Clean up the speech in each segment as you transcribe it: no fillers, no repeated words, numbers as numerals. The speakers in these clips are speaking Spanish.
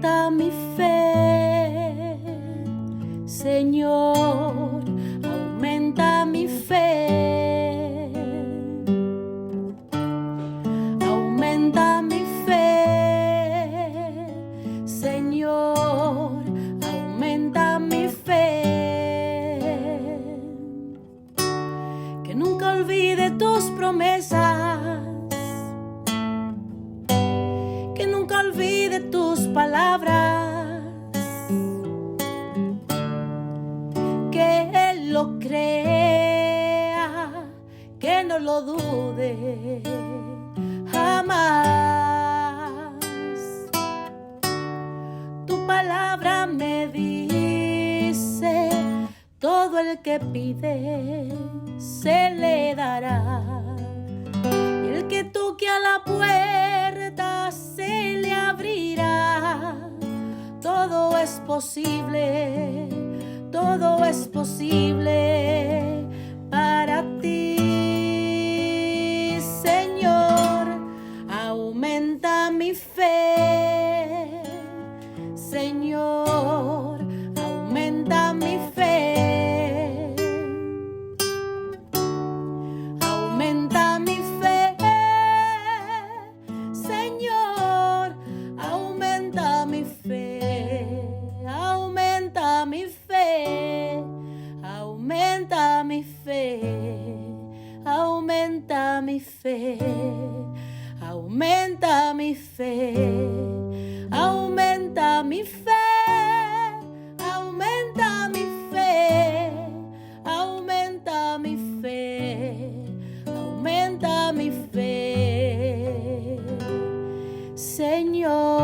aumenta mi fe, Señor, aumenta mi fe, aumenta mi fe, Señor, aumenta mi fe, que nunca olvide tus promesas, que nunca olvide tus palabras, que Él lo crea, que no lo dude jamás. Tu palabra me dice, todo el que pide se le dará, y el que toque a la puerta se le abrirá. Todo es posible, todo es posible para ti, Señor. Aumenta mi fe, Señor, aumenta mi fe, aumenta mi fe, Señor, aumenta mi fe, aumenta mi fe, aumenta mi fe, aumenta mi fe, aumenta mi fe, aumenta mi fe, aumenta mi fe, aumenta mi fe, aumenta mi fe, Señor.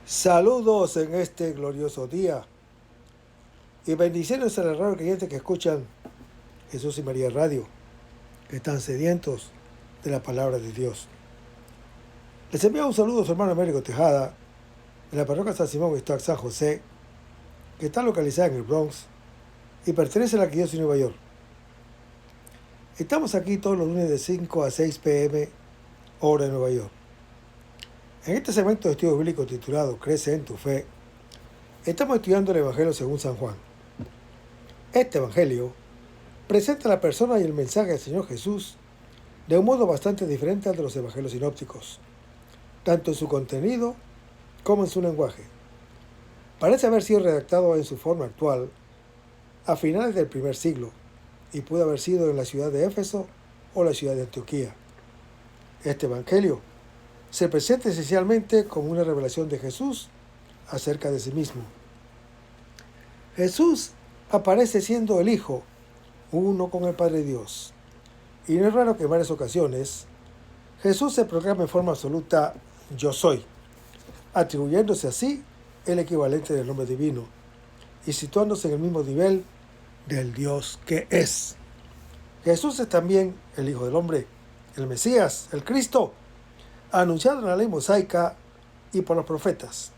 Saludos en este glorioso día y bendiciones a los raros creyentes que escuchan Jesús y María Radio, que están sedientos de la palabra de Dios. Les envío un saludo a su hermano Américo Tejada, de la parroquia San Simón Stock San José, que está localizada en el Bronx y pertenece a la Arquidiócesis de Nueva York. Estamos aquí todos los lunes de 5 a 6 p.m. hora de Nueva York. En este segmento de estudio bíblico titulado Crece en tu fe, estamos estudiando el Evangelio según San Juan. Este Evangelio presenta la persona y el mensaje del Señor Jesús de un modo bastante diferente al de los Evangelios sinópticos, tanto en su contenido como en su lenguaje. Parece haber sido redactado en su forma actual a finales del primer siglo y pudo haber sido en la ciudad de Éfeso o la ciudad de Antioquía. Este Evangelio se presenta esencialmente como una revelación de Jesús acerca de sí mismo. Jesús aparece siendo el Hijo, uno con el Padre Dios. Y no es raro que en varias ocasiones Jesús se proclama en forma absoluta yo soy, atribuyéndose así el equivalente del nombre divino y situándose en el mismo nivel del Dios que es. Jesús es también el Hijo del Hombre, el Mesías, el Cristo, anunciado en la ley mosaica y por los profetas.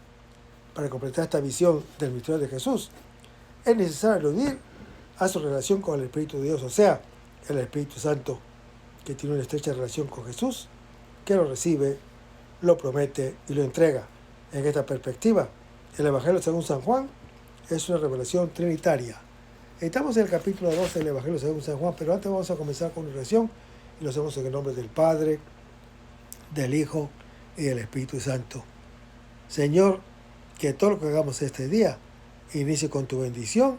Para completar esta visión del misterio de Jesús, es necesario aludir a su relación con el Espíritu de Dios, o sea, el Espíritu Santo, que tiene una estrecha relación con Jesús, que lo recibe, lo promete y lo entrega. En esta perspectiva, el Evangelio según San Juan es una revelación trinitaria. Estamos en el capítulo 12 del Evangelio según San Juan, pero antes vamos a comenzar con una oración y lo hacemos en el nombre del Padre, del Hijo y del Espíritu Santo. Señor, que todo lo que hagamos este día inicie con tu bendición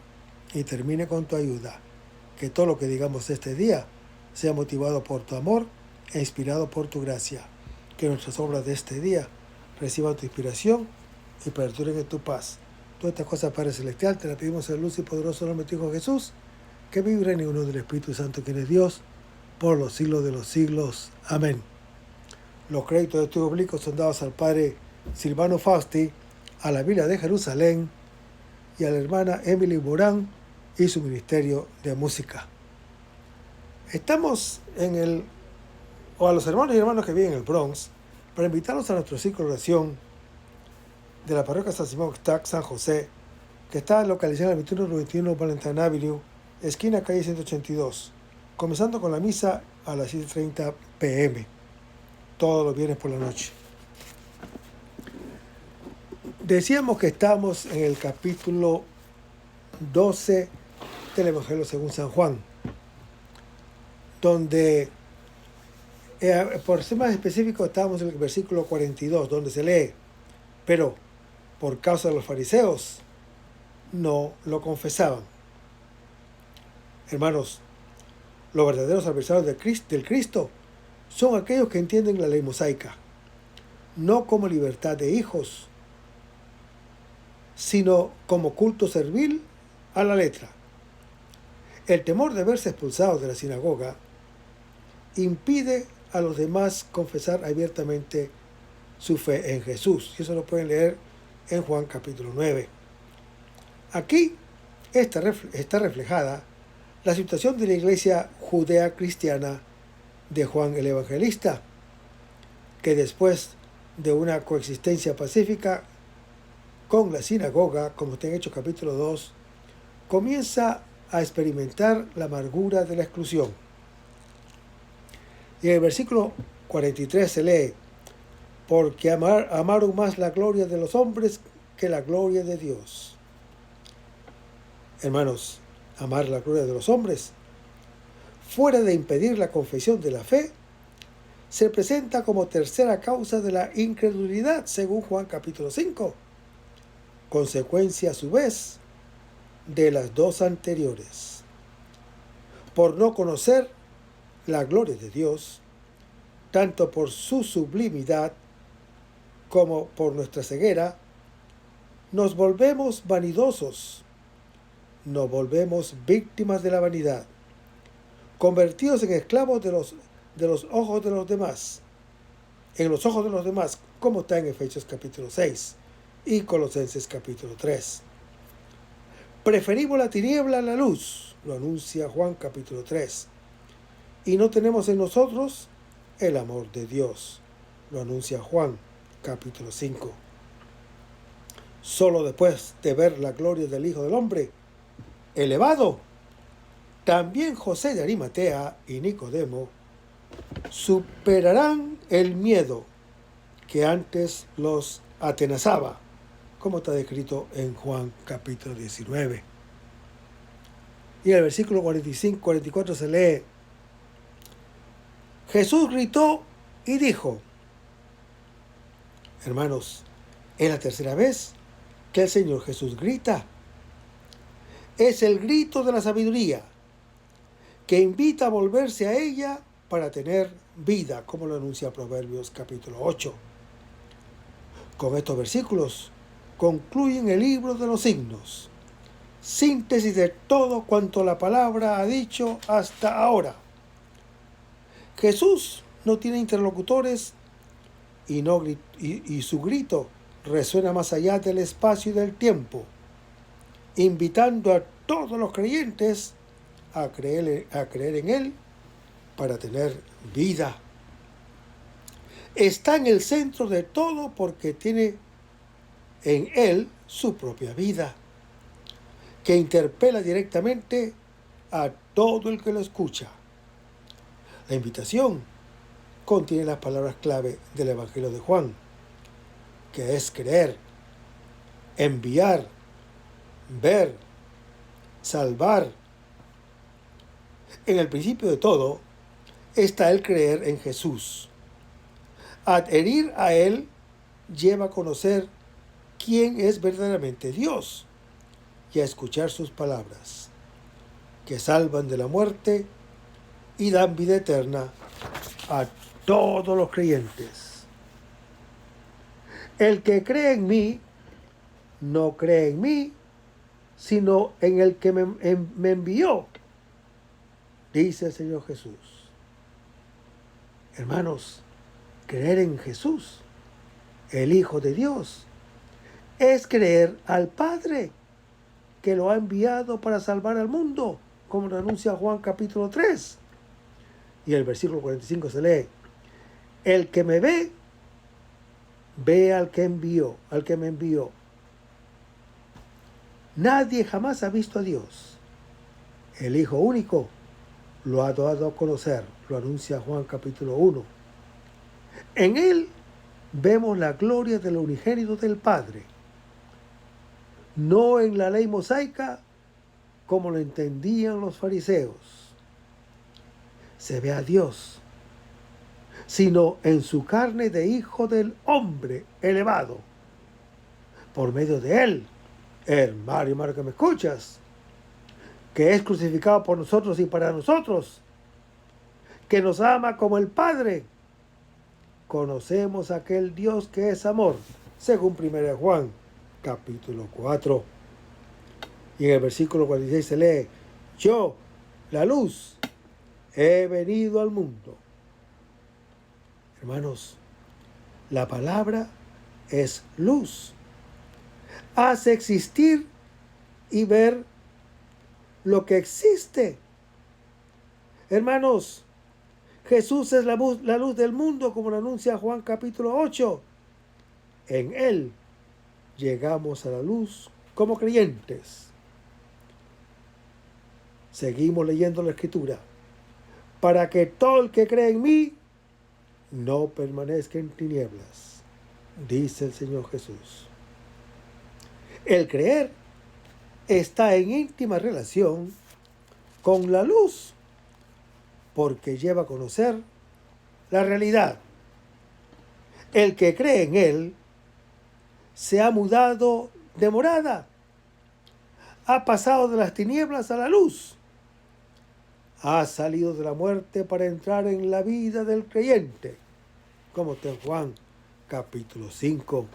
y termine con tu ayuda. Que todo lo que digamos este día sea motivado por tu amor e inspirado por tu gracia. Que nuestras obras de este día reciban tu inspiración y perduren en tu paz. Todas estas cosas, Padre Celestial, te las pedimos en el luz y poderoso nombre de tu Hijo Jesús, que vive en uno del Espíritu Santo, quien es Dios, por los siglos de los siglos. Amén. Los créditos de estudio bíblico son dados al Padre Silvano Fausti, a la Biblia de Jerusalén y a la hermana Emily Morán y su ministerio de música. Estamos a los hermanos y hermanas que viven en el Bronx, para invitarlos a nuestro círculo de oración de la parroquia San Simón Stock San José, que está localizada en el 2121 Valentine Avenue esquina calle 182, comenzando con la misa a las 7:30 p.m., todos los viernes por la noche. Decíamos que estamos en el capítulo 12 del Evangelio según San Juan, donde, por ser más específico, estábamos en el versículo 42, donde se lee: pero por causa de los fariseos no lo confesaban. Hermanos, los verdaderos adversarios del Cristo son aquellos que entienden la ley mosaica, no como libertad de hijos, sino como culto servil a la letra. El temor de verse expulsados de la sinagoga impide a los demás confesar abiertamente su fe en Jesús. Y eso lo pueden leer en Juan capítulo 9. Aquí está reflejada la situación de la iglesia judea cristiana de Juan el Evangelista, que después de una coexistencia pacífica con la sinagoga, como está en Hechos capítulo 2, comienza a experimentar la amargura de la exclusión. Y en el versículo 43 se lee: porque amaron más la gloria de los hombres que la gloria de Dios. Hermanos, amar la gloria de los hombres, fuera de impedir la confesión de la fe, se presenta como tercera causa de la incredulidad, según Juan capítulo 5, consecuencia a su vez de las dos anteriores. Por no conocer la gloria de Dios, tanto por su sublimidad como por nuestra ceguera, nos volvemos vanidosos, nos volvemos víctimas de la vanidad, convertidos en esclavos de los ojos de los demás, en los ojos de los demás, como está en Efesios capítulo 6 y Colosenses capítulo 3. Preferimos la tiniebla a la luz, lo anuncia Juan capítulo 3, y no tenemos en nosotros el amor de Dios, lo anuncia Juan capítulo 5. Solo después de ver la gloria del Hijo del Hombre elevado, también José de Arimatea y Nicodemo superarán el miedo que antes los atenazaba, como está descrito en Juan capítulo 19. Y en el versículo 45-44 se lee: Jesús gritó y dijo. Hermanos, es la tercera vez que el Señor Jesús grita. Es el grito de la sabiduría, que invita a volverse a ella para tener vida, como lo anuncia Proverbios capítulo 8. Con estos versículos concluyen el libro de los signos, síntesis de todo cuanto la palabra ha dicho hasta ahora. Jesús no tiene interlocutores y su grito resuena más allá del espacio y del tiempo, invitando a todos los creyentes a creer en Él para tener vida. Está en el centro de todo porque tiene en Él su propia vida, que interpela directamente a todo el que lo escucha. La invitación contiene las palabras clave del Evangelio de Juan, que es creer, enviar, ver, salvar. En el principio de todo está el creer en Jesús. Adherir a Él lleva a conocer quién es verdaderamente Dios y a escuchar sus palabras, que salvan de la muerte y dan vida eterna a todos los creyentes. El que cree en mí, no cree en mí, sino en el que me envió, dice el Señor Jesús. Hermanos, creer en Jesús, el Hijo de Dios, es creer al Padre, que lo ha enviado para salvar al mundo, como lo anuncia Juan capítulo 3. Y el versículo 45 se lee: el que me ve, ve al que me envió. Nadie jamás ha visto a Dios. El Hijo único lo ha dado a conocer, lo anuncia Juan capítulo 1. En Él vemos la gloria del unigénito del Padre, no en la ley mosaica como lo entendían los fariseos. Se ve a Dios, sino en su carne de Hijo del Hombre elevado. Por medio de Él, hermano que me escuchas, que es crucificado por nosotros y para nosotros, que nos ama como el Padre, conocemos a aquel Dios que es amor, según 1 Juan, capítulo 4. Y en el versículo 46 se lee, yo, la luz, he venido al mundo. Hermanos, la palabra es luz. Hace existir y ver lo que existe. Hermanos, Jesús es la luz del mundo, como lo anuncia Juan capítulo 8. En Él llegamos a la luz como creyentes. Seguimos leyendo la Escritura. Para que todo el que cree en mí no permanezca en tinieblas, dice el Señor Jesús. El creer está en íntima relación con la luz, porque lleva a conocer la realidad. El que cree en Él se ha mudado de morada, ha pasado de las tinieblas a la luz, ha salido de la muerte para entrar en la vida del creyente, como está en Juan capítulo 5.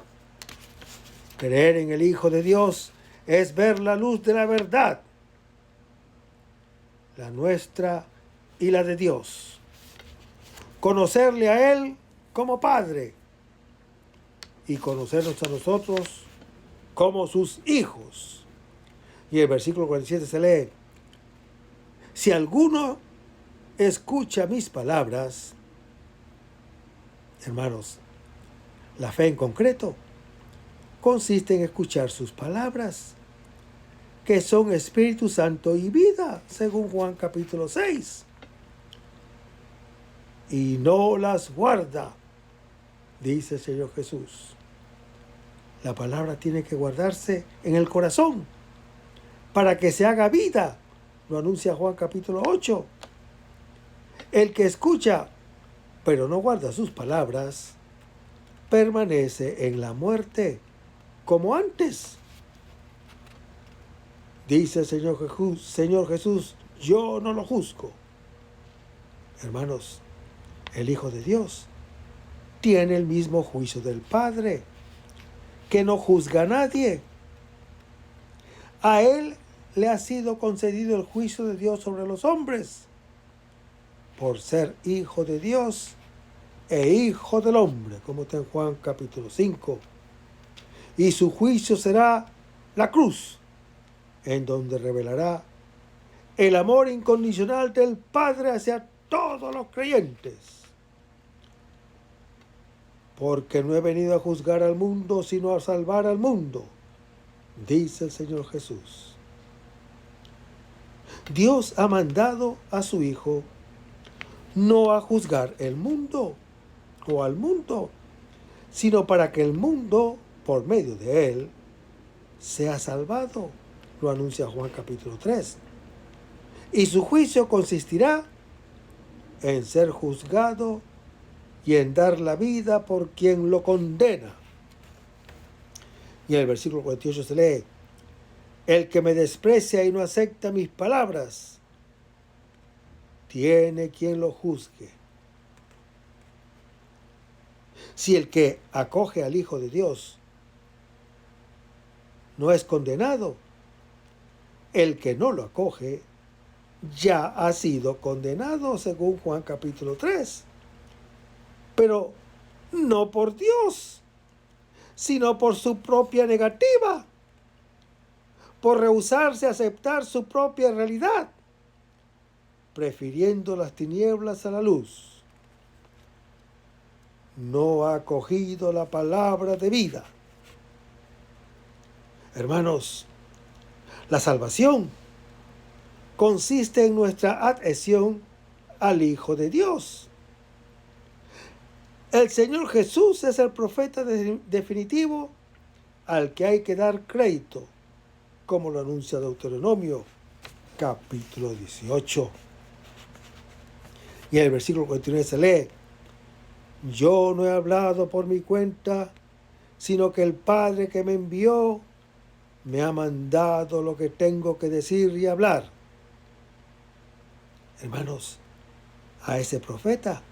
Creer en el Hijo de Dios es ver la luz de la verdad, la nuestra y la de Dios. Conocerle a Él como Padre y conocernos a nosotros como sus hijos. Y el versículo 47 se lee, si alguno escucha mis palabras, hermanos, la fe en concreto consiste en escuchar sus palabras, que son Espíritu Santo y vida, según Juan capítulo 6. Y no las guarda, dice el Señor Jesús. La palabra tiene que guardarse en el corazón para que se haga vida, lo anuncia Juan capítulo 8. El que escucha, pero no guarda sus palabras, permanece en la muerte como antes. Dice el Señor Jesús, yo no lo juzgo. Hermanos, el Hijo de Dios tiene el mismo juicio del Padre, que no juzga a nadie. A Él le ha sido concedido el juicio de Dios sobre los hombres, por ser Hijo de Dios e Hijo del hombre, como está en Juan capítulo 5. Y su juicio será la cruz, en donde revelará el amor incondicional del Padre hacia todos los creyentes. Porque no he venido a juzgar al mundo, sino a salvar al mundo, dice el Señor Jesús. Dios ha mandado a su Hijo no a juzgar el mundo o al mundo, sino para que el mundo, por medio de Él, sea salvado, lo anuncia Juan capítulo 3. Y su juicio consistirá en ser juzgado y en dar la vida por quien lo condena. Y en el versículo 48 se lee, el que me desprecia y no acepta mis palabras, tiene quien lo juzgue. Si el que acoge al Hijo de Dios no es condenado, el que no lo acoge ya ha sido condenado, según Juan capítulo 3. Pero no por Dios, sino por su propia negativa, por rehusarse a aceptar su propia realidad, prefiriendo las tinieblas a la luz. No ha acogido la palabra de vida. Hermanos, la salvación consiste en nuestra adhesión al Hijo de Dios. El Señor Jesús es el profeta definitivo al que hay que dar crédito, como lo anuncia Deuteronomio, capítulo 18. Y en el versículo 49 se lee: yo no he hablado por mi cuenta, sino que el Padre que me envió me ha mandado lo que tengo que decir y hablar. Hermanos, a ese profeta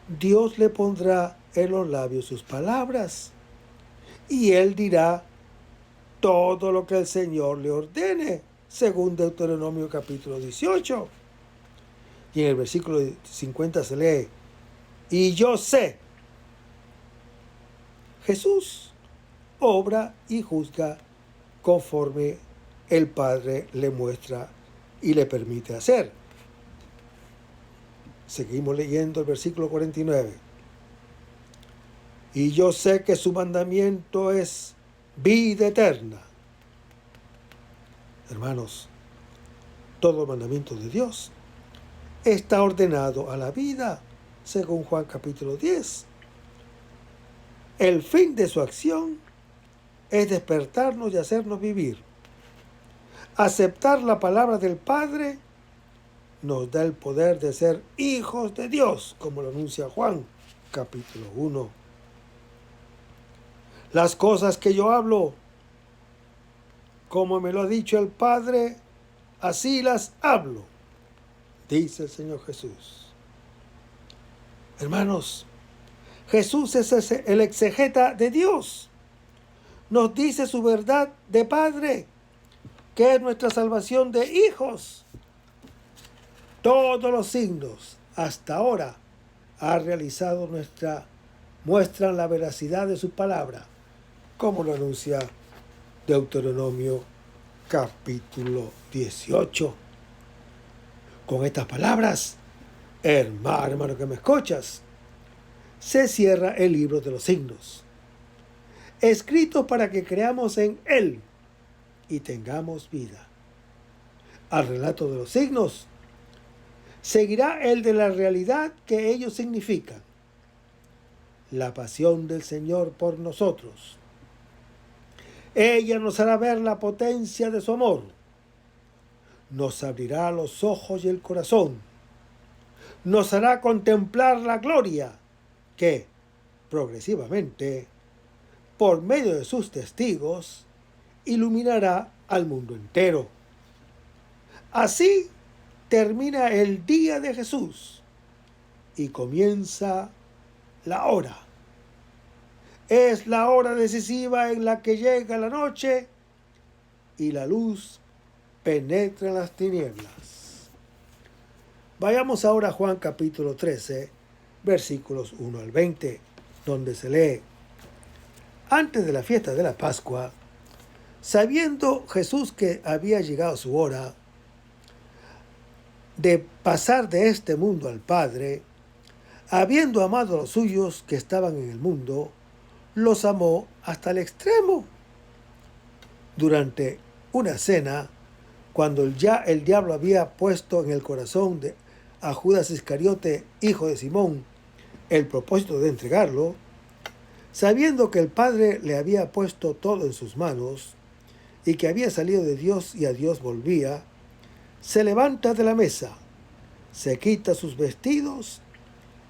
Dios le pondrá en los labios sus palabras, y él dirá todo lo que el Señor le ordene, según Deuteronomio capítulo 18. Y en el versículo 50 se lee: y yo sé. Jesús obra y juzga conforme el Padre le muestra y le permite hacer. Seguimos leyendo el versículo 49. Y yo sé que su mandamiento es vida eterna. Hermanos, todo mandamiento de Dios está ordenado a la vida, según Juan capítulo 10. El fin de su acción es despertarnos y hacernos vivir. Aceptar la palabra del Padre nos da el poder de ser hijos de Dios, como lo anuncia Juan, capítulo 1. Las cosas que yo hablo, como me lo ha dicho el Padre, así las hablo, dice el Señor Jesús. Hermanos, Jesús es el exegeta de Dios. Nos dice su verdad de Padre, que es nuestra salvación de hijos. Todos los signos hasta ahora ha realizado muestran la veracidad de su palabra, como lo anuncia Deuteronomio capítulo 18. Con estas palabras, hermano que me escuchas, se cierra el libro de los signos, escrito para que creamos en él y tengamos vida. Al relato de los signos seguirá el de la realidad que ellos significan: la pasión del Señor por nosotros. Ella nos hará ver la potencia de su amor, nos abrirá los ojos y el corazón, nos hará contemplar la gloria que, progresivamente, por medio de sus testigos, iluminará al mundo entero. Así termina el día de Jesús y comienza la hora. Es la hora decisiva en la que llega la noche y la luz penetra en las tinieblas. Vayamos ahora a Juan capítulo 13, versículos 1 al 20, donde se lee: antes de la fiesta de la Pascua, sabiendo Jesús que había llegado su hora de pasar de este mundo al Padre, habiendo amado a los suyos que estaban en el mundo, los amó hasta el extremo. Durante una cena, cuando ya el diablo había puesto en el corazón a Judas Iscariote, hijo de Simón, el propósito de entregarlo, sabiendo que el Padre le había puesto todo en sus manos y que había salido de Dios y a Dios volvía, se levanta de la mesa, se quita sus vestidos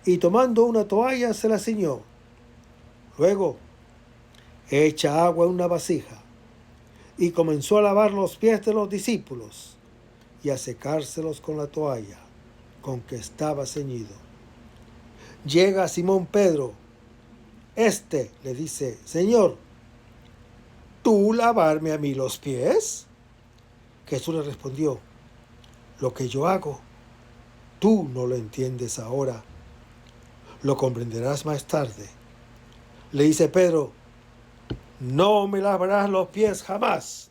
y tomando una toalla se la ciñó. Luego echa agua en una vasija y comenzó a lavar los pies de los discípulos y a secárselos con la toalla con que estaba ceñido. Llega Simón Pedro. Le dice: Señor, ¿tú lavarme a mí los pies? Jesús le respondió: lo que yo hago, tú no lo entiendes ahora, lo comprenderás más tarde. Le dice Pedro: no me lavarás los pies jamás.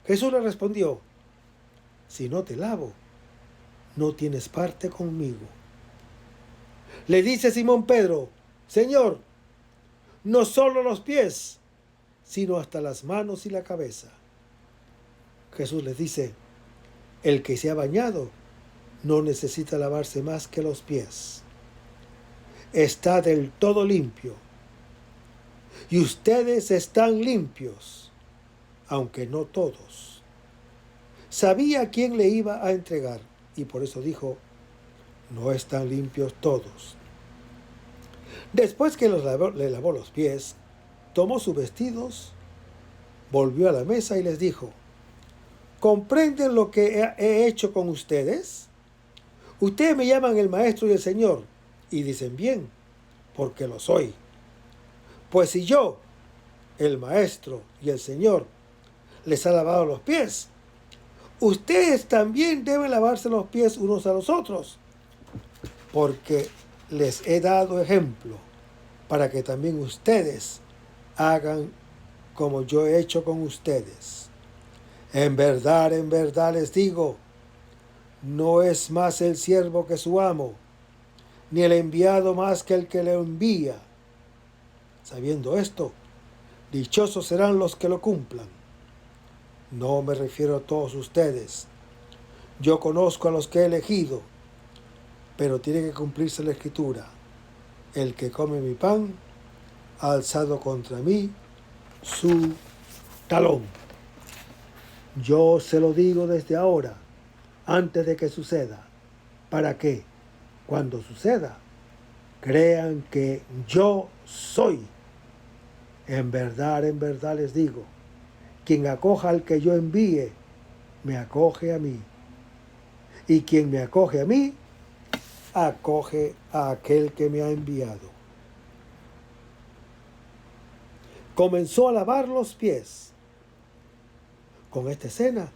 Jesús le respondió: si no te lavo, no tienes parte conmigo. Le dice Simón Pedro: Señor, no solo los pies, sino hasta las manos y la cabeza. Jesús les dice: El que se ha bañado no necesita lavarse más que los pies. Está del todo limpio. Y ustedes están limpios, aunque no todos. Sabía a quién le iba a entregar y por eso dijo, no están limpios todos. Después que le lavó los pies, tomó sus vestidos, volvió a la mesa y les dijo, ¿comprenden lo que he hecho con ustedes? Ustedes me llaman el Maestro y el Señor, y dicen bien, porque lo soy. Pues si yo, el Maestro y el Señor, les ha lavado los pies, ustedes también deben lavarse los pies unos a los otros, porque les he dado ejemplo para que también ustedes hagan como yo he hecho con ustedes. En verdad les digo, no es más el siervo que su amo, ni el enviado más que el que le envía. Sabiendo esto, dichosos serán los que lo cumplan. No me refiero a todos ustedes. Yo conozco a los que he elegido, pero tiene que cumplirse la escritura. El que come mi pan ha alzado contra mí su talón. Yo se lo digo desde ahora, antes de que suceda, para que, cuando suceda, crean que yo soy. En verdad les digo, quien acoja al que yo envíe, me acoge a mí. Y quien me acoge a mí, acoge a aquel que me ha enviado. Comenzó a lavar los pies. Con esta escena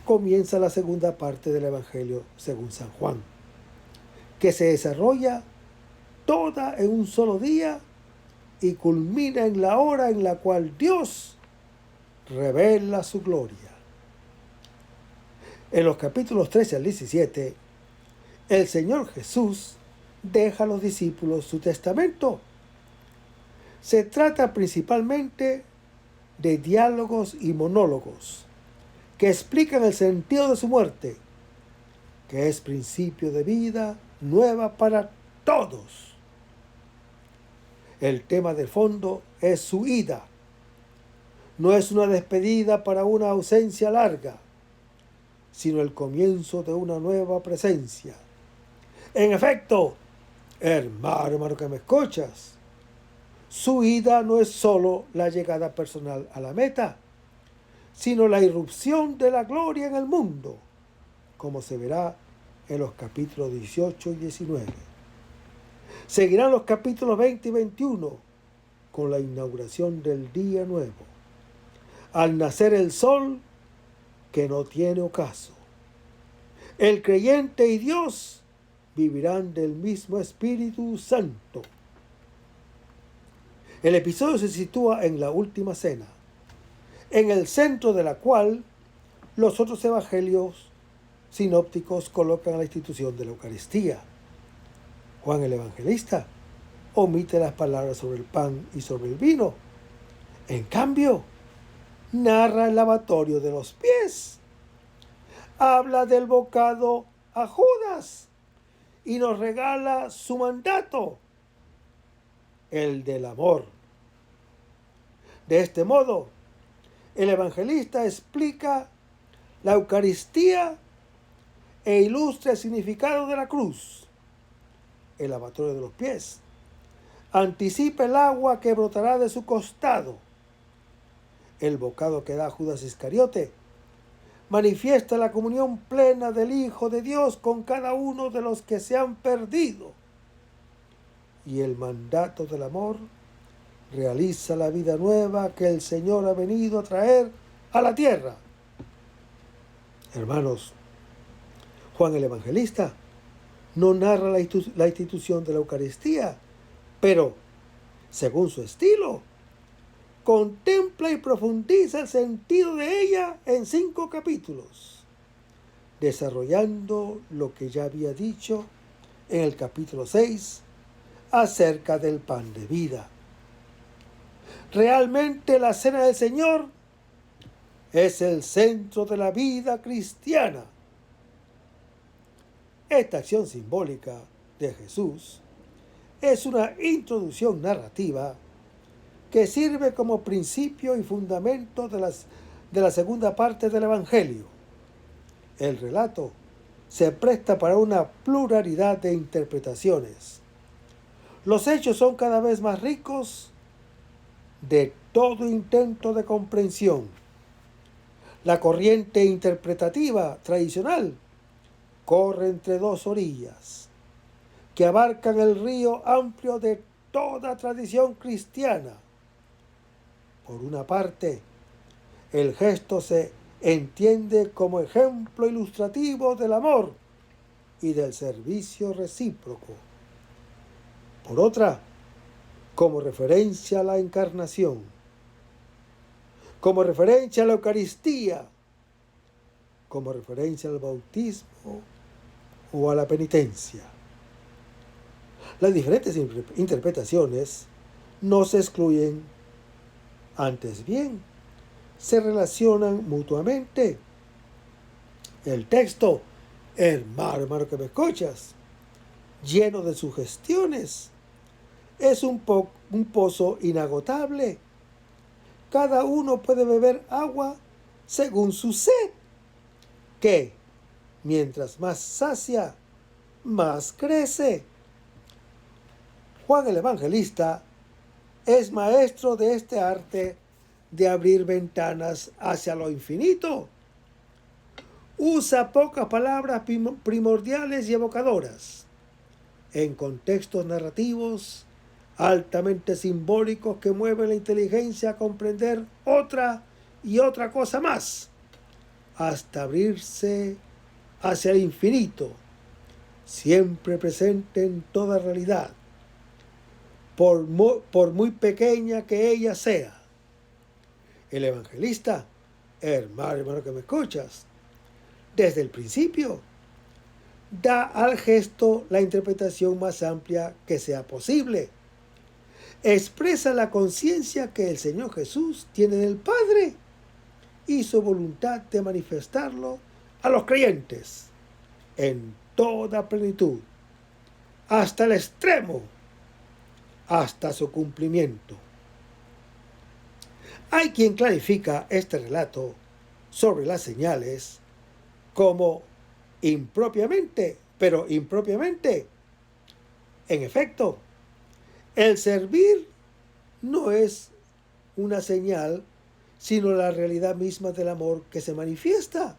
comienza la segunda parte del Evangelio según San Juan, que se desarrolla toda en un solo día y culmina en la hora en la cual Dios revela su gloria. En los capítulos 13 al 17, el Señor Jesús deja a los discípulos su testamento. Se trata principalmente de diálogos y monólogos que explican el sentido de su muerte, que es principio de vida nueva para todos. El tema de fondo es su ida. No es una despedida para una ausencia larga, sino el comienzo de una nueva presencia. En efecto, hermano que me escuchas, su ida no es solo la llegada personal a la meta, sino la irrupción de la gloria en el mundo, como se verá en los capítulos 18 y 19. Seguirán los capítulos 20 y 21 con la inauguración del día nuevo. Al nacer el sol, que no tiene ocaso. El creyente y Dios vivirán del mismo Espíritu Santo. El episodio se sitúa en la última cena, en el centro de la cual los otros evangelios sinópticos colocan la institución de la Eucaristía. Juan el Evangelista omite las palabras sobre el pan y sobre el vino. En cambio, narra el lavatorio de los pies. Habla del bocado a Judas y nos regala su mandato, el del amor. De este modo, el evangelista explica la Eucaristía e ilustra el significado de la cruz. El lavatorio de los pies anticipa el agua que brotará de su costado. El bocado que da Judas Iscariote manifiesta la comunión plena del Hijo de Dios con cada uno de los que se han perdido. Y el mandato del amor realiza la vida nueva que el Señor ha venido a traer a la tierra. Hermanos, Juan el Evangelista no narra la institución de la Eucaristía, pero, según su estilo, contempla y profundiza el sentido de ella en 5 capítulos, desarrollando lo que ya había dicho en el capítulo 6 acerca del pan de vida. Realmente la cena del Señor es el centro de la vida cristiana. Esta acción simbólica de Jesús es una introducción narrativa que sirve como principio y fundamento de la segunda parte del Evangelio. El relato se presta para una pluralidad de interpretaciones. Los hechos son cada vez más ricos de todo intento de comprensión. La corriente interpretativa tradicional corre entre dos orillas que abarcan el río amplio de toda tradición cristiana. Por una parte, el gesto se entiende como ejemplo ilustrativo del amor y del servicio recíproco. Por otra, como referencia a la encarnación, como referencia a la Eucaristía, como referencia al bautismo o a la penitencia. Las diferentes interpretaciones no se excluyen, antes bien, se relacionan mutuamente. El texto, hermano que me escuchas, lleno de sugestiones, es un pozo inagotable. Cada uno puede beber agua según su sed, que, mientras más sacia, más crece. Juan el Evangelista es maestro de este arte de abrir ventanas hacia lo infinito. Usa pocas palabras primordiales y evocadoras, en contextos narrativos altamente simbólicos que mueven la inteligencia a comprender otra y otra cosa más, hasta abrirse hacia el infinito, siempre presente en toda realidad, por muy pequeña que ella sea. El evangelista, hermano que me escuchas, desde el principio, da al gesto la interpretación más amplia que sea posible. Expresa la conciencia que el Señor Jesús tiene del Padre y su voluntad de manifestarlo a los creyentes en toda plenitud, hasta el extremo, hasta su cumplimiento. Hay quien clarifica este relato sobre las señales como impropiamente. En efecto, el servir no es una señal, sino la realidad misma del amor que se manifiesta.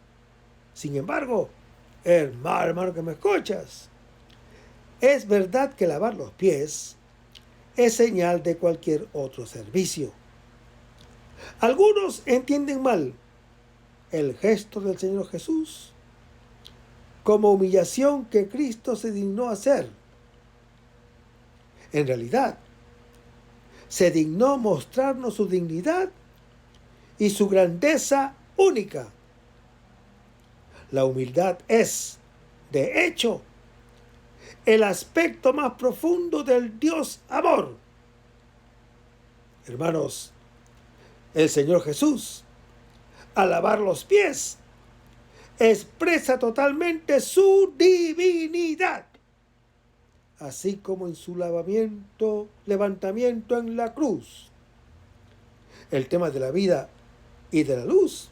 Sin embargo, hermano que me escuchas, es verdad que lavar los pies es señal de cualquier otro servicio. Algunos entienden mal el gesto del Señor Jesús como humillación que Cristo se dignó hacer. En realidad, se dignó mostrarnos su dignidad y su grandeza única. La humildad es, de hecho, el aspecto más profundo del Dios amor. Hermanos, el Señor Jesús, al lavar los pies, expresa totalmente su divinidad, así como en su levantamiento en la cruz. El tema de la vida y de la luz,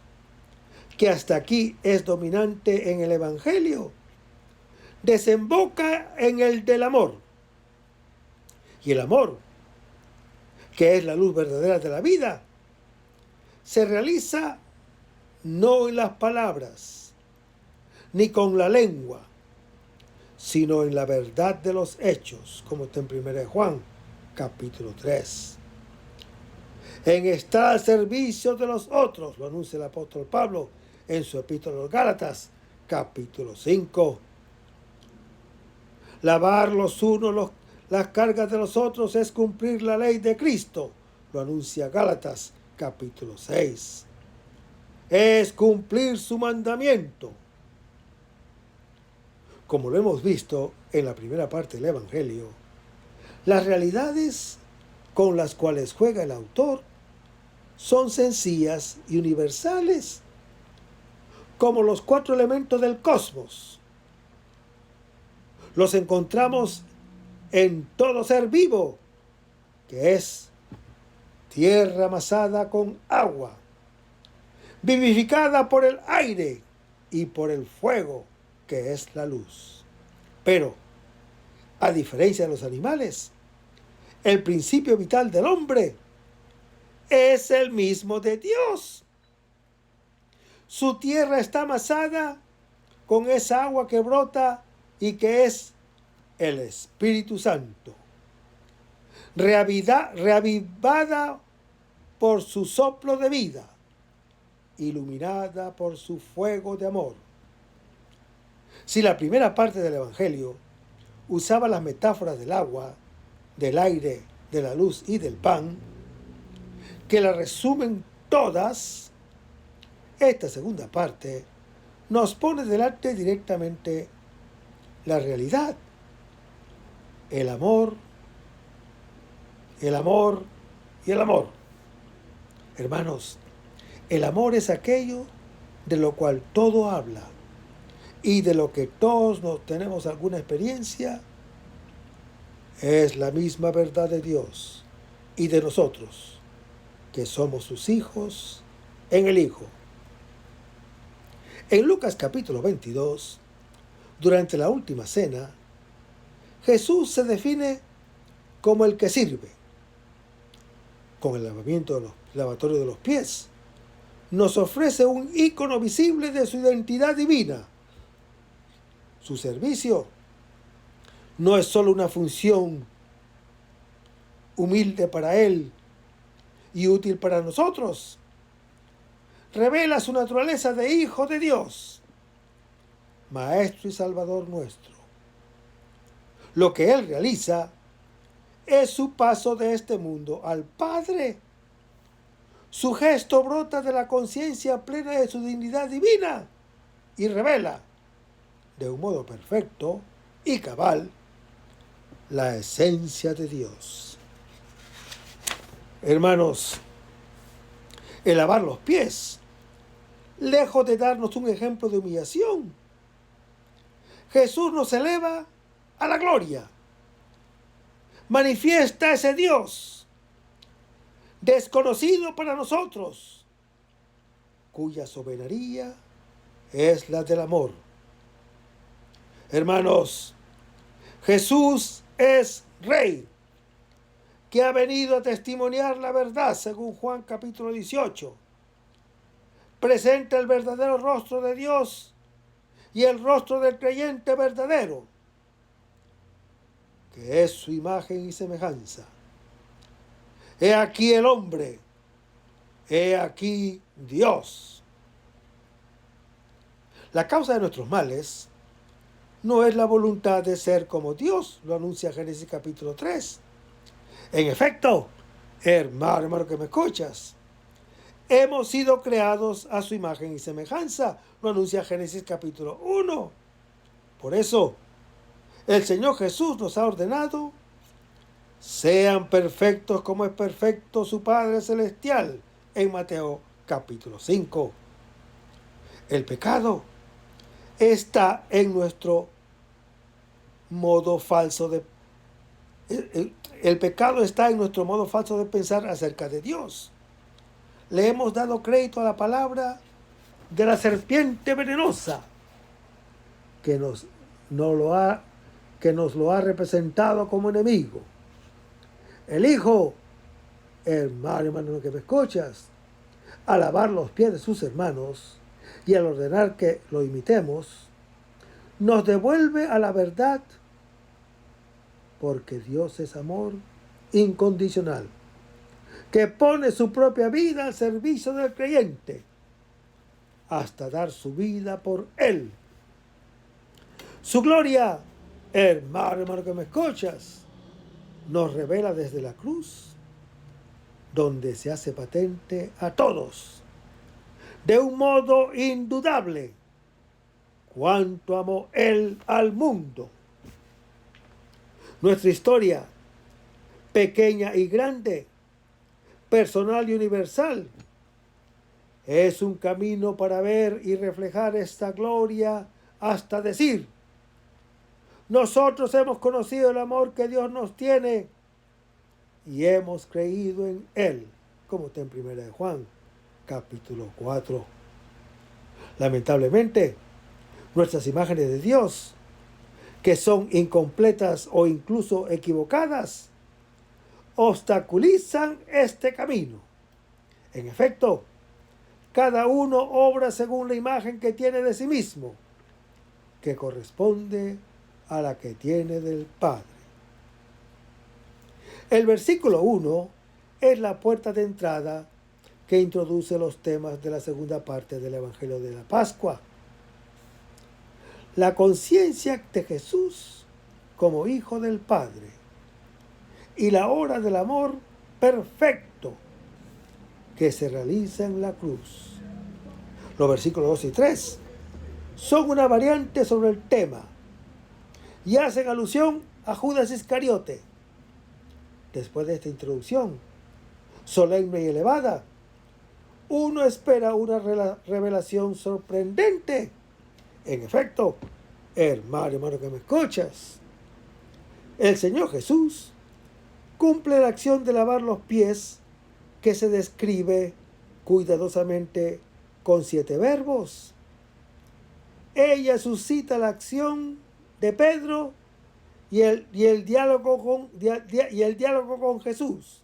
que hasta aquí es dominante en el Evangelio, desemboca en el del amor. Y el amor, que es la luz verdadera de la vida, se realiza no en las palabras, ni con la lengua, sino en la verdad de los hechos, como está en 1 Juan, capítulo 3. En estar al servicio de los otros, lo anuncia el apóstol Pablo en su epístola a los Gálatas, capítulo 5. Lavar los unos las cargas de los otros es cumplir la ley de Cristo, lo anuncia Gálatas, capítulo 6. Es cumplir su mandamiento. Como lo hemos visto en la primera parte del Evangelio, las realidades con las cuales juega el autor son sencillas y universales, como los 4 elementos del cosmos. Los encontramos en todo ser vivo, que es tierra amasada con agua, vivificada por el aire y por el fuego, que es la luz. Pero, a diferencia de los animales, el principio vital del hombre es el mismo de Dios. Su tierra está amasada con esa agua que brota y que es el Espíritu Santo, reavivada por su soplo de vida, iluminada por su fuego de amor. Si la primera parte del Evangelio usaba las metáforas del agua, del aire, de la luz y del pan, que la resumen todas, esta segunda parte nos pone delante directamente la realidad, el amor y el amor. Hermanos, el amor es aquello de lo cual todo habla y de lo que todos nos tenemos alguna experiencia. Es la misma verdad de Dios y de nosotros, que somos sus hijos en el Hijo. En Lucas capítulo 22, durante la última cena, Jesús se define como el que sirve. Con el lavatorio de los pies, nos ofrece un ícono visible de su identidad divina. Su servicio no es solo una función humilde para Él y útil para nosotros. Revela su naturaleza de Hijo de Dios, Maestro y Salvador nuestro. Lo que Él realiza es su paso de este mundo al Padre. Su gesto brota de la conciencia plena de su dignidad divina y revela, de un modo perfecto y cabal, la esencia de Dios. Hermanos, el lavar los pies, lejos de darnos un ejemplo de humillación, Jesús nos eleva a la gloria. Manifiesta ese Dios desconocido para nosotros, cuya soberanía es la del amor. Hermanos, Jesús es Rey, que ha venido a testimoniar la verdad, según Juan capítulo 18. Presenta el verdadero rostro de Dios y el rostro del creyente verdadero, que es su imagen y semejanza. He aquí el hombre, he aquí Dios. La causa de nuestros males no es la voluntad de ser como Dios, lo anuncia Génesis capítulo 3. En efecto, hermano que me escuchas, hemos sido creados a su imagen y semejanza, lo anuncia Génesis capítulo 1. Por eso, el Señor Jesús nos ha ordenado: sean perfectos como es perfecto su Padre Celestial, en Mateo capítulo 5. El pecado está en nuestro modo falso de el pecado está en nuestro modo falso de pensar acerca de Dios. Le hemos dado crédito a la palabra de la serpiente venenosa que nos lo ha representado como enemigo. El Hijo, hermano que me escuchas, al lavar los pies de sus hermanos y al ordenar que lo imitemos, nos devuelve a la verdad, porque Dios es amor incondicional, que pone su propia vida al servicio del creyente, hasta dar su vida por él. Su gloria, hermano que me escuchas, nos revela desde la cruz, donde se hace patente a todos, de un modo indudable, cuánto amó Él al mundo. Nuestra historia, pequeña y grande, personal y universal. Es un camino para ver y reflejar esta gloria hasta decir: nosotros hemos conocido el amor que Dios nos tiene y hemos creído en Él, como está en 1 Juan, capítulo 4. Lamentablemente, nuestras imágenes de Dios, que son incompletas o incluso equivocadas, obstaculizan este camino. En efecto, cada uno obra según la imagen que tiene de sí mismo, que corresponde a la que tiene del Padre. El versículo 1 es la puerta de entrada que introduce los temas de la segunda parte del Evangelio de la Pascua. La conciencia de Jesús como Hijo del Padre y la obra del amor perfecto que se realiza en la cruz. Los versículos 2 y 3 son una variante sobre el tema y hacen alusión a Judas Iscariote. Después de esta introducción solemne y elevada, uno espera una revelación sorprendente. En efecto, hermano que me escuchas, el Señor Jesús cumple la acción de lavar los pies que se describe cuidadosamente con 7 verbos. Ella suscita la acción de Pedro y el diálogo con Jesús,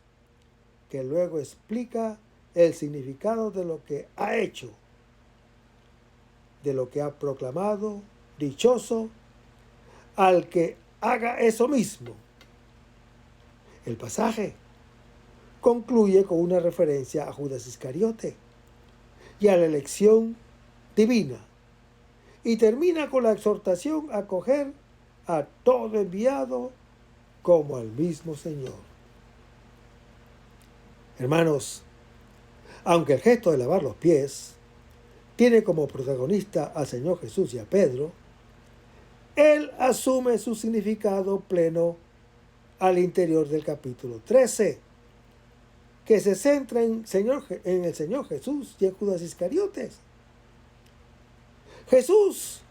que luego explica el significado de lo que ha hecho, de lo que ha proclamado, dichoso al que haga eso mismo. El pasaje concluye con una referencia a Judas Iscariote y a la elección divina, y termina con la exhortación a acoger a todo enviado como al mismo Señor. Hermanos, aunque el gesto de lavar los pies tiene como protagonista al Señor Jesús y a Pedro, Él asume su significado pleno al interior del capítulo 13, que se centra en el Señor Jesús y en Judas Iscariotes. Jesús,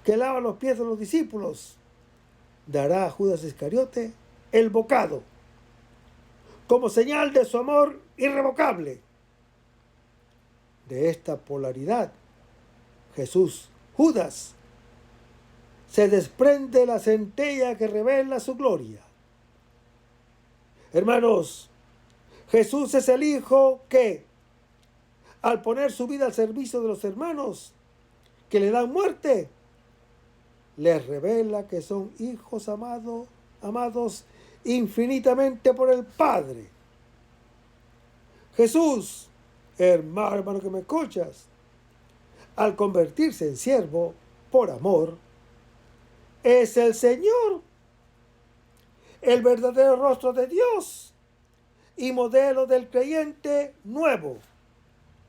que lava los pies de los discípulos, dará a Judas Iscariote el bocado, como señal de su amor irrevocable. De esta polaridad, Judas, se desprende la centella que revela su gloria. Hermanos, Jesús es el Hijo que, al poner su vida al servicio de los hermanos que le dan muerte, les revela que son hijos amados infinitamente por el Padre. Jesús, hermano que me escuchas, al convertirse en siervo por amor, es el Señor, el verdadero rostro de Dios y modelo del creyente nuevo,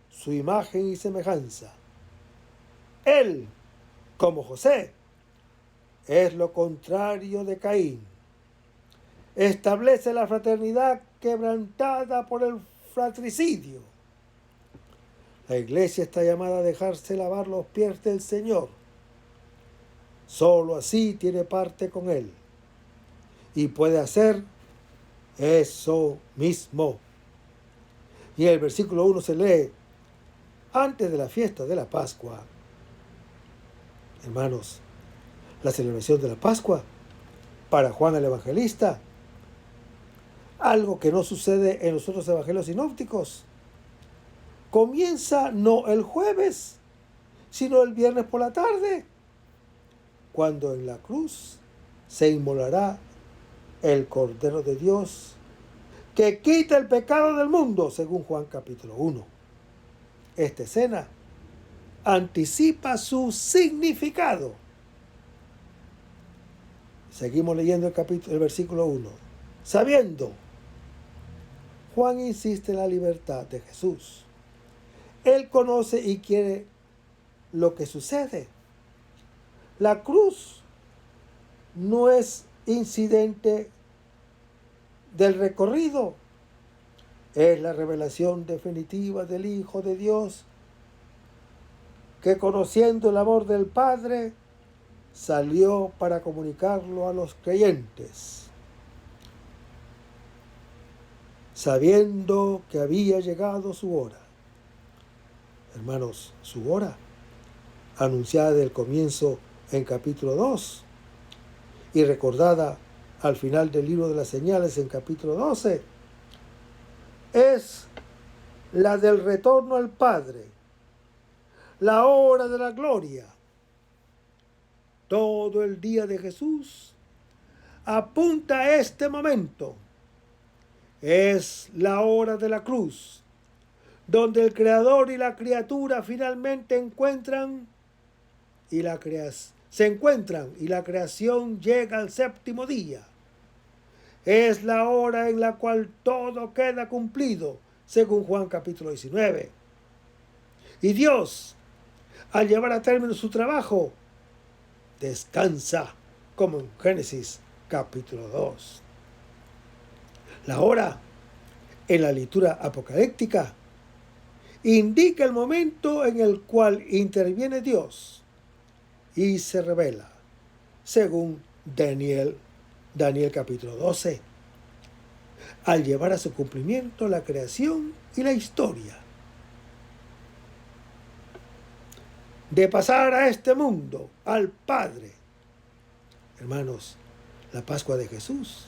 su imagen y semejanza. Él, como José, es lo contrario de Caín. Establece la fraternidad quebrantada por el fratricidio. La iglesia está llamada a dejarse lavar los pies del Señor. Solo así tiene parte con Él y puede hacer eso mismo. Y en el versículo 1 se lee: antes de la fiesta de la Pascua. Hermanos, la celebración de la Pascua, para Juan el Evangelista, algo que no sucede en los otros evangelios sinópticos, comienza no el jueves, sino el viernes por la tarde, cuando en la cruz se inmolará el Cordero de Dios que quita el pecado del mundo, según Juan capítulo 1. Esta escena anticipa su significado. Seguimos leyendo el versículo 1. Sabiendo, Juan insiste en la libertad de Jesús. Él conoce y quiere lo que sucede. La cruz no es incidente del recorrido, Es la revelación definitiva del Hijo de Dios, que conociendo el amor del Padre, salió para comunicarlo a los creyentes, sabiendo que había llegado su hora. Hermanos, su hora, anunciada del comienzo en capítulo 2 y recordada al final del libro de las señales en capítulo 12, es la del retorno al Padre, la hora de la gloria. Todo el día de Jesús apunta a este momento. Es la hora de la cruz, donde el Creador y la criatura finalmente se encuentran y la creación llega al séptimo día. Es la hora en la cual todo queda cumplido, según Juan capítulo 19. Y Dios, al llevar a término su trabajo, descansa, como en Génesis capítulo 2. La hora, en la lectura apocalíptica, indica el momento en el cual interviene Dios y se revela, según Daniel capítulo 12, al llevar a su cumplimiento la creación y la historia. De pasar a este mundo al Padre. Hermanos, la Pascua de Jesús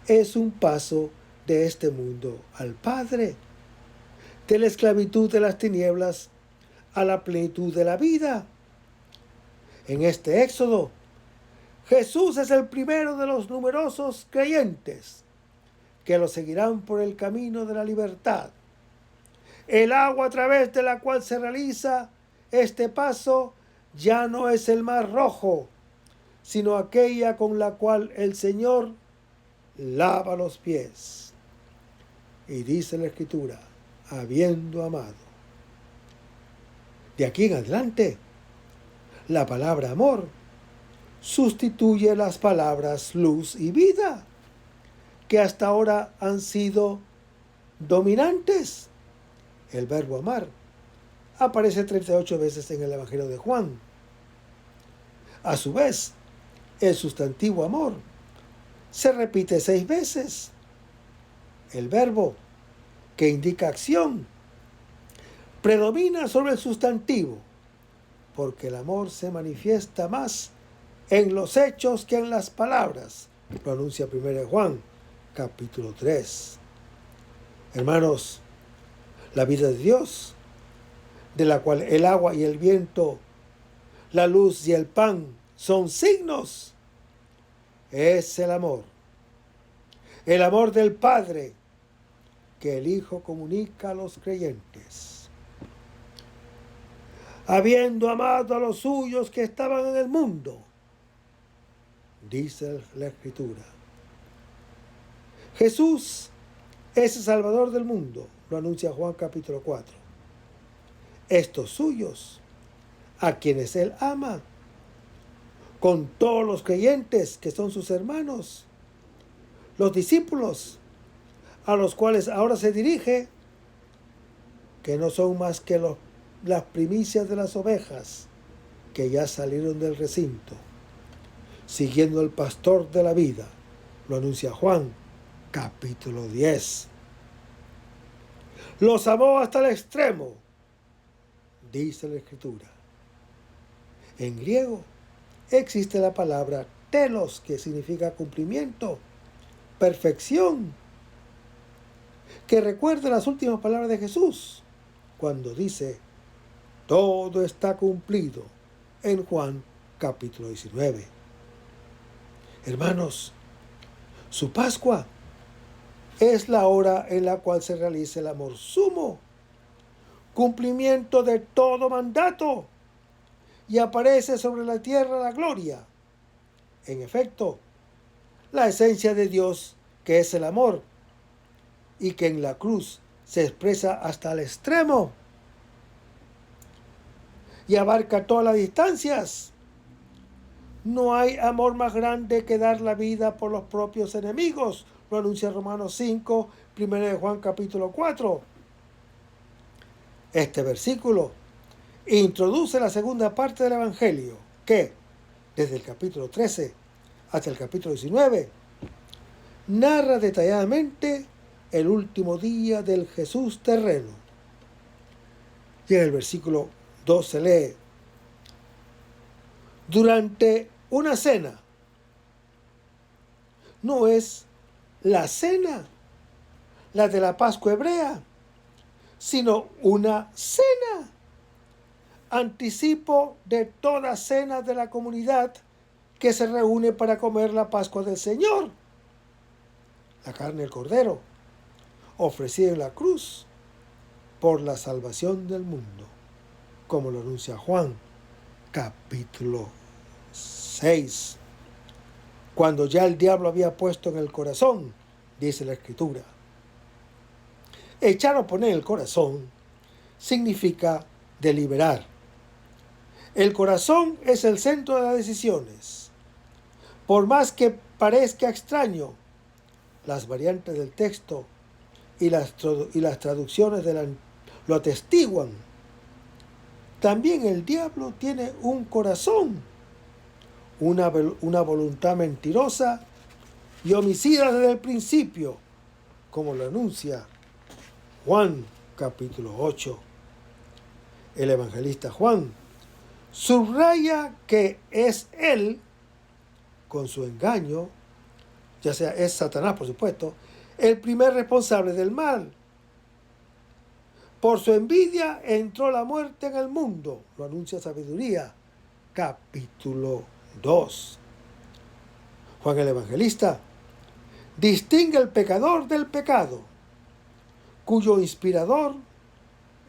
es un paso de este mundo al Padre, de la esclavitud de las tinieblas a la plenitud de la vida. En este éxodo, Jesús es el primero de los numerosos creyentes que lo seguirán por el camino de la libertad. El agua a través de la cual se realiza este paso ya no es el mar Rojo, sino aquella con la cual el Señor lava los pies. Y dice la Escritura, habiendo amado. De aquí en adelante, la palabra amor sustituye las palabras luz y vida, que hasta ahora han sido dominantes. El verbo amar aparece 38 veces en el Evangelio de Juan. A su vez, el sustantivo amor se repite 6 veces. El verbo, que indica acción, predomina sobre el sustantivo, porque el amor se manifiesta más en los hechos que en las palabras. Lo anuncia 1 Juan, capítulo 3. Hermanos, la vida de Dios, de la cual el agua y el viento, la luz y el pan son signos, es el amor. El amor del Padre que el Hijo comunica a los creyentes. Habiendo amado a los suyos que estaban en el mundo, dice la Escritura. Jesús es el Salvador del mundo, lo anuncia Juan capítulo 4. Estos suyos, a quienes Él ama, con todos los creyentes que son sus hermanos, los discípulos, a los cuales ahora se dirige, que no son más que las primicias de las ovejas que ya salieron del recinto, siguiendo el pastor de la vida, lo anuncia Juan, capítulo 10. Los amó hasta el extremo, dice la Escritura. En griego existe la palabra telos, que significa cumplimiento, perfección, que recuerda las últimas palabras de Jesús, cuando dice, todo está cumplido, en Juan capítulo 19. Hermanos, su Pascua es la hora en la cual se realiza el amor sumo, cumplimiento de todo mandato, y aparece sobre la tierra la gloria. En efecto, la esencia de Dios, que es el amor, y que en la cruz se expresa hasta el extremo y abarca todas las distancias, No hay amor más grande que dar la vida por los propios enemigos, lo anuncia Romanos 5, 1 de Juan capítulo 4. Este versículo introduce la segunda parte del Evangelio, que, desde el capítulo 13 hasta el capítulo 19, narra detalladamente el último día del Jesús terreno. Y en el versículo 2 se lee: durante una cena. No es la cena, la de la Pascua hebrea, sino una cena, anticipo de toda cena de la comunidad que se reúne para comer la Pascua del Señor. La carne del cordero, ofrecida en la cruz por la salvación del mundo, como lo anuncia Juan, capítulo 6. Cuando ya el diablo había puesto en el corazón, dice la Escritura. Echar o poner en el corazón significa deliberar. El corazón es el centro de las decisiones. Por más que parezca extraño, las variantes del texto y las traducciones lo atestiguan. También el diablo tiene un corazón, una voluntad mentirosa y homicida desde el principio, como lo anuncia Juan capítulo 8. El evangelista Juan subraya que es él, con su engaño, ya sea es Satanás por supuesto, el primer responsable del mal. Por su envidia entró la muerte en el mundo, lo anuncia Sabiduría, capítulo 2. Juan el Evangelista distingue el pecador del pecado, cuyo inspirador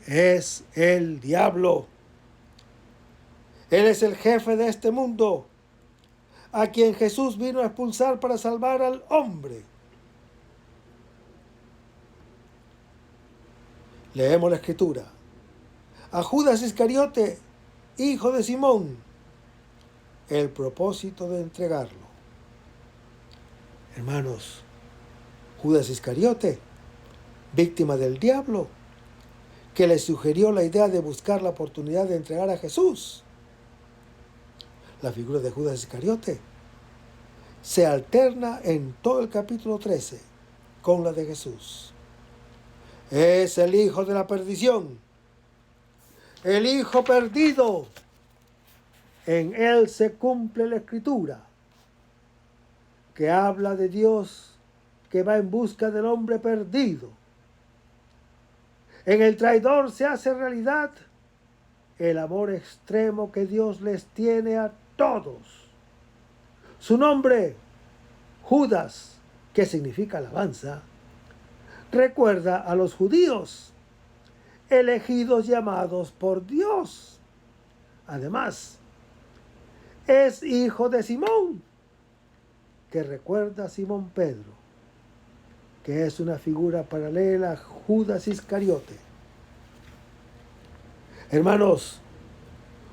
es el diablo. Él es el jefe de este mundo, a quien Jesús vino a expulsar para salvar al hombre. Leemos la Escritura. A Judas Iscariote, hijo de Simón, el propósito de entregarlo. Hermanos, Judas Iscariote, víctima del diablo, que le sugirió la idea de buscar la oportunidad de entregar a Jesús. La figura de Judas Iscariote se alterna en todo el capítulo 13 con la de Jesús. Es el hijo de la perdición, el hijo perdido. En él se cumple la Escritura, que habla de Dios que va en busca del hombre perdido. En el traidor se hace realidad el amor extremo que Dios les tiene a todos. Su nombre, Judas, que significa alabanza, recuerda a los judíos, elegidos llamados por Dios. Además, es hijo de Simón, que recuerda a Simón Pedro, que es una figura paralela a Judas Iscariote. Hermanos,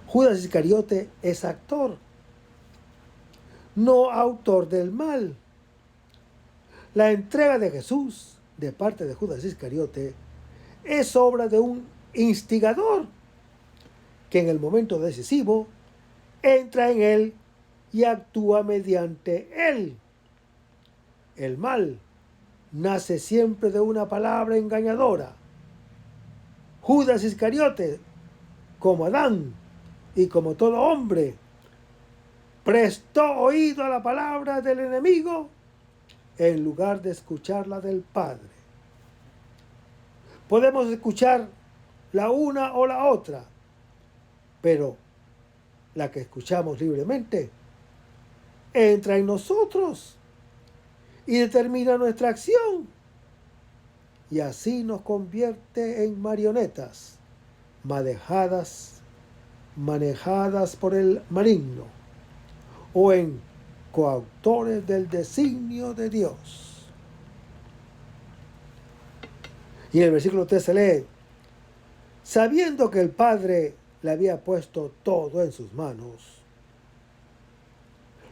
Judas Iscariote es actor, no autor del mal. La entrega de Jesús de parte de Judas Iscariote es obra de un instigador que en el momento decisivo entra en él y actúa mediante él. El mal nace siempre de una palabra engañadora. Judas Iscariote, como Adán y como todo hombre, prestó oído a la palabra del enemigo en lugar de escucharla del Padre. Podemos escuchar la una o la otra, pero la que escuchamos libremente entra en nosotros y determina nuestra acción, y así nos convierte en marionetas manejadas por el maligno, o en coautores del designio de Dios. Y en el versículo 3 se lee: sabiendo que el Padre le había puesto todo en sus manos,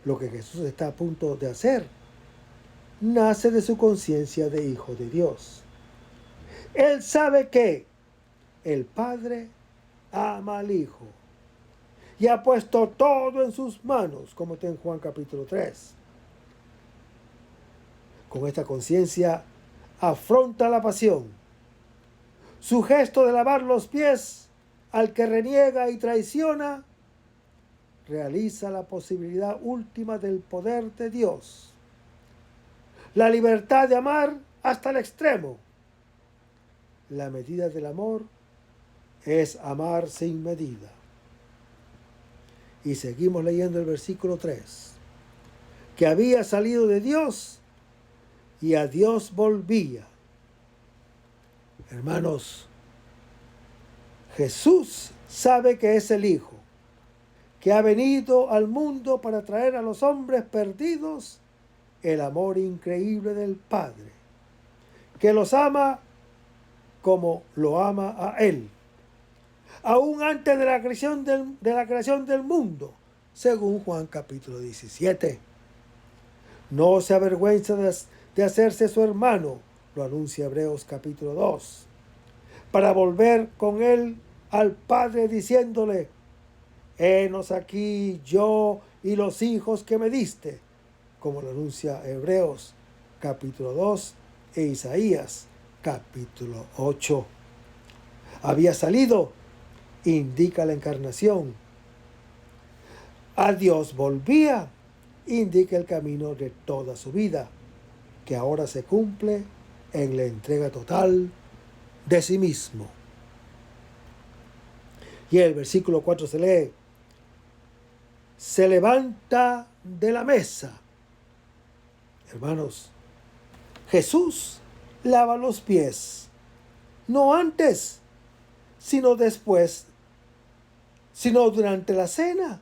lo que Jesús está a punto de hacer, nace de su conciencia de hijo de Dios. Él sabe que el Padre ama al Hijo y ha puesto todo en sus manos, como está en Juan capítulo 3. Con esta conciencia afronta la pasión. Su gesto de lavar los pies al que reniega y traiciona realiza la posibilidad última del poder de Dios. La libertad de amar hasta el extremo. La medida del amor es amar sin medida. Y seguimos leyendo el versículo 3. Que había salido de Dios y a Dios volvía. Hermanos, Jesús sabe que es el Hijo, que ha venido al mundo para traer a los hombres perdidos el amor increíble del Padre, que los ama como lo ama a Él, aún antes de la creación del mundo, según Juan capítulo 17. No se avergüenza de hacerse su hermano, lo anuncia Hebreos capítulo 2, para volver con Él al Padre diciéndole: henos aquí yo y los hijos que me diste, como lo anuncia Hebreos capítulo 2 e Isaías capítulo 8. Había salido, indica la encarnación. A Dios volvía, indica el camino de toda su vida, que ahora se cumple en la entrega total de sí mismo. Y el versículo 4 se lee: se levanta de la mesa. Hermanos, Jesús lava los pies, no antes, sino después, sino durante la cena.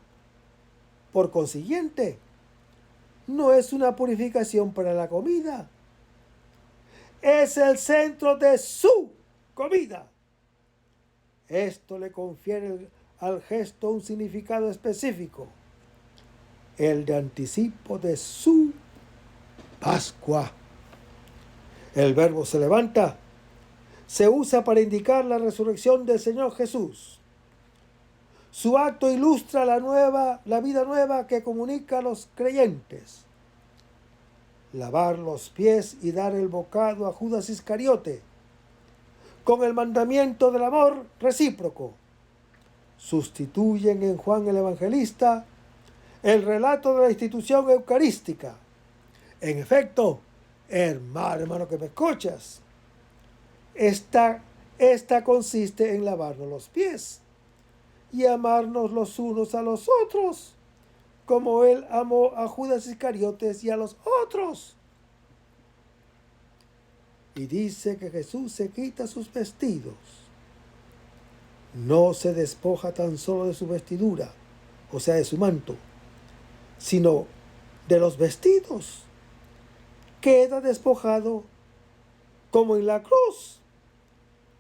Por consiguiente, no es una purificación para la comida, es el centro de su comida. Esto le confiere al gesto un significado específico, el de anticipo de su Pascua. El verbo se levanta se usa para indicar la resurrección del Señor Jesús. Su acto ilustra la vida nueva que comunica a los creyentes. Lavar los pies y dar el bocado a Judas Iscariote, con el mandamiento del amor recíproco, sustituyen en Juan el Evangelista el relato de la institución eucarística. En efecto, hermano que me escuchas, esta consiste en lavarnos los pies y amarnos los unos a los otros, como Él amó a Judas Iscariotes y a los otros. Y dice que Jesús se quita sus vestidos. No se despoja tan solo de su vestidura, o sea, de su manto, sino de los vestidos. Queda despojado como en la cruz,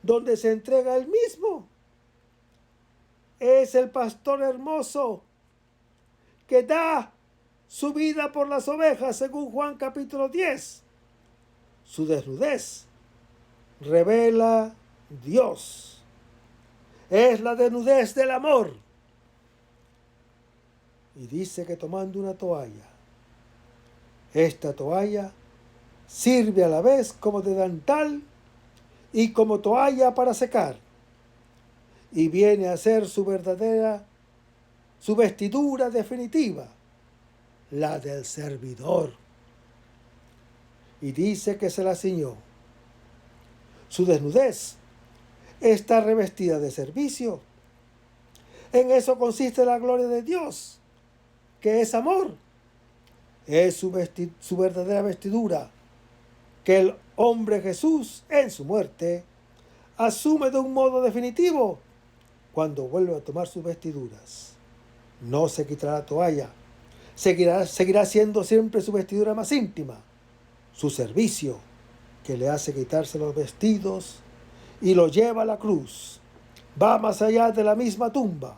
donde se entrega Él mismo. Es el pastor hermoso que da su vida por las ovejas, según Juan capítulo 10. Su desnudez revela Dios. Es la desnudez del amor. Y dice que tomando una toalla, esta toalla sirve a la vez como delantal y como toalla para secar, y viene a ser su vestidura definitiva, la del servidor. Y dice que se la ciñó. Su desnudez está revestida de servicio. En eso consiste la gloria de Dios, que es amor. Es su verdadera vestidura, que el hombre Jesús, en su muerte, asume de un modo definitivo cuando vuelve a tomar sus vestiduras. No se quitará la toalla, seguirá siendo siempre su vestidura más íntima, su servicio, que le hace quitarse los vestidos y lo lleva a la cruz. Va más allá de la misma tumba.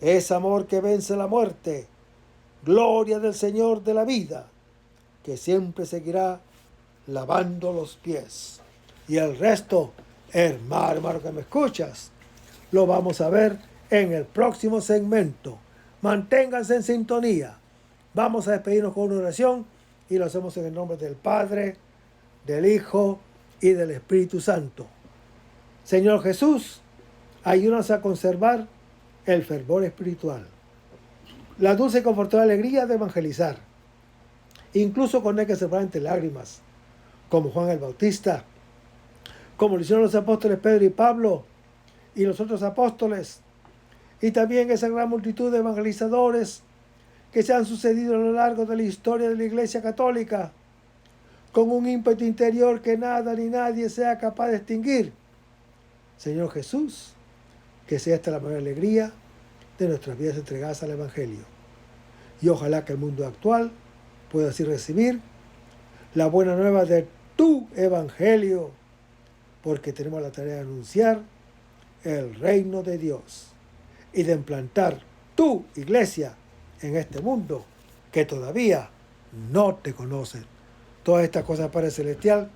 Es amor que vence la muerte gloria del Señor de la vida, que siempre seguirá lavando los pies. Y el resto, hermano que me escuchas, lo vamos a ver en el próximo segmento. Manténganse en sintonía. Vamos a despedirnos con una oración y lo hacemos en el nombre del Padre, del Hijo y del Espíritu Santo. Señor Jesús, ayúdanos a conservar el fervor espiritual, la dulce y confortable alegría de evangelizar, incluso cuando hay que separar entre lágrimas, como Juan el Bautista, como lo hicieron los apóstoles Pedro y Pablo y los otros apóstoles, y también esa gran multitud de evangelizadores que se han sucedido a lo largo de la historia de la Iglesia Católica, con un ímpetu interior que nada ni nadie sea capaz de extinguir. Señor Jesús, que sea esta la mayor alegría de nuestras vidas entregadas al Evangelio. Y ojalá que el mundo actual pueda así recibir la buena nueva de tu Evangelio, porque tenemos la tarea de anunciar el reino de Dios y de implantar tu iglesia en este mundo que todavía no te conocen. Todas estas cosas, Padre Celestial,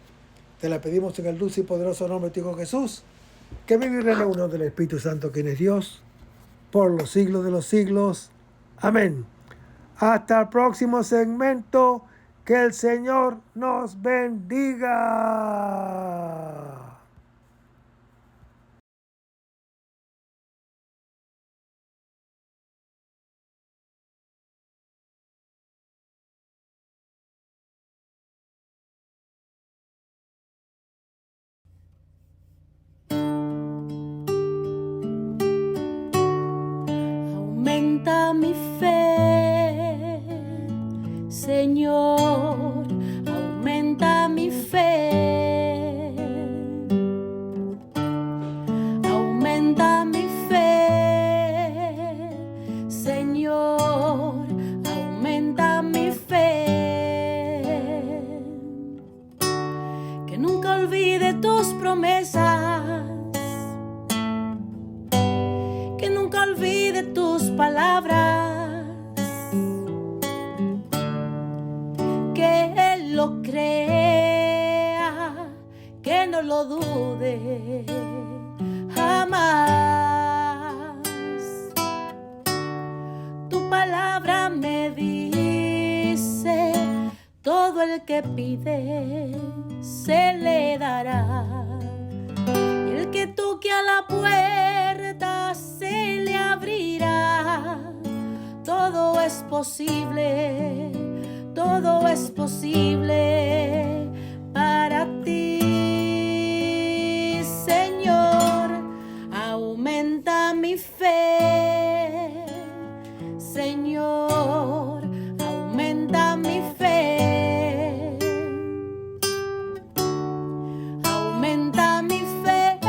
te las pedimos en el dulce y poderoso nombre de tu Hijo Jesús, que vive y reina en unión del Espíritu Santo, quien es Dios, por los siglos de los siglos. Amén. Hasta el próximo segmento. Que el Señor nos bendiga. Aumenta mi fe, Señor, aumenta mi fe. Aumenta mi fe, Señor, aumenta mi fe. Que nunca olvide tus promesas, que nunca olvide tus palabras, que Él lo crea, que no lo dude jamás. Tu palabra me dice, todo el que pide se le dará. Y el que toque a la puerta se le abrirá. Todo es posible, todo es posible para ti, Señor. Aumenta mi fe, Señor, aumenta mi fe. Aumenta mi fe,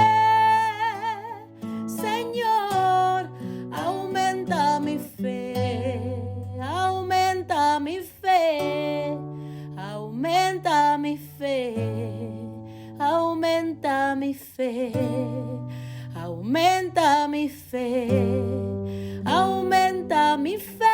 Señor, aumenta mi fe. Aumenta mi fe, aumenta mi fe, aumenta mi fe, aumenta mi fe, aumenta mi fe.